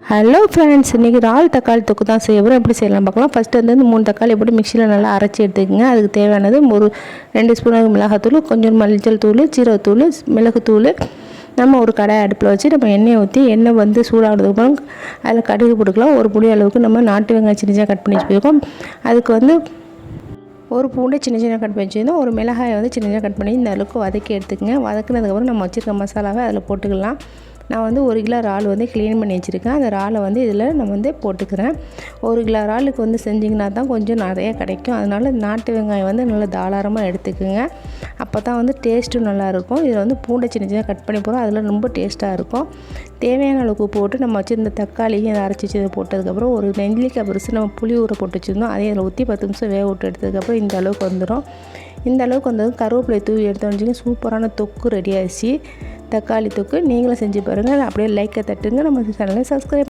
Hello friends, இன்றைக்கி இறால் தக்காளி தொக்கு தான் செய்வோம். எப்படி செய்யலாம் பார்க்கலாம். ஃபஸ்ட்டு வந்து 3 தக்காளி போட்டு மிக்சியில் நல்லா அரைச்சி எடுத்துக்கோங்க. அதுக்கு தேவையானது ஒரு 2 ஸ்பூன் மிளகாத்தூள், கொஞ்சம் மஞ்சள் தூள், சீரகத்தூள், மிளகுத்தூள். நம்ம ஒரு கடாய் அடுப்பில் வச்சு நம்ம எண்ணெயை ஊற்றி எண்ணெய் வந்து சூடானதுக்கப்புறம் அதில் கடுகு போட்டுக்கலாம். ஒரு புளி அளவுக்கு நம்ம நாட்டு வெங்காயம் சின்ன சின்ன கட் பண்ணி வச்சுருக்கோம். அதுக்கு வந்து ஒரு பூண்டை சின்ன சின்ன கட் பண்ணி வச்சுருந்தோம். ஒரு மிளகாயை வந்து சின்ன சின்ன கட் பண்ணி இந்த அளவுக்கு வதக்கி எடுத்துக்கங்க. வதக்குனதுக்கப்புறம் நம்ம வச்சுருக்க மசாலாவை அதில் போட்டுக்கலாம். நான் வந்து 1 கிலோ இறால் வந்து க்ளீன் பண்ணி வச்சுருக்கேன். அந்த இறாலை வந்து இதில் நம்ம வந்து போட்டுக்கிறேன். 1 கிலோ இறாலுக்கு வந்து செஞ்சிங்கன்னா தான் கொஞ்சம் நிறைய கிடைக்கும். அதனால் நாட்டு வெங்காயம் வந்து நல்லா தாராளமாக எடுத்துக்குங்க. அப்போ தான் வந்து டேஸ்ட்டும் நல்லாயிருக்கும். இதில் வந்து பூண்டை சின்ன சின்ன கட் பண்ணி போகிறோம். அதில் ரொம்ப டேஸ்ட்டாக இருக்கும். தேவையான அளவுக்கு போட்டு நம்ம வச்சுருந்த தக்காளியும் இதை அரைச்சி வச்சு இதை போட்டதுக்கப்புறம் ஒரு நெல்லிக்காய் பெருசு நம்ம புளி ஊற போட்டு வச்சுருந்தோம். அதையும் இதில் ஊற்றி 10 நிமிஷம் வேக விட்டு எடுத்ததுக்கப்புறம் இந்த அளவுக்கு வந்துடும். இந்த அளவுக்கு வந்ததும் கருவேப்பிலை தூவி எடுத்து வச்சுங்க. சூப்பரான தொக்கு ரெடி ஆகிடுச்சு. தக்காளி தொக்கு நீங்களும் செஞ்சு பாருங்கள். அப்படியே லைக்கை தட்டுங்க. நம்ம சேனலை சப்ஸ்கிரைப்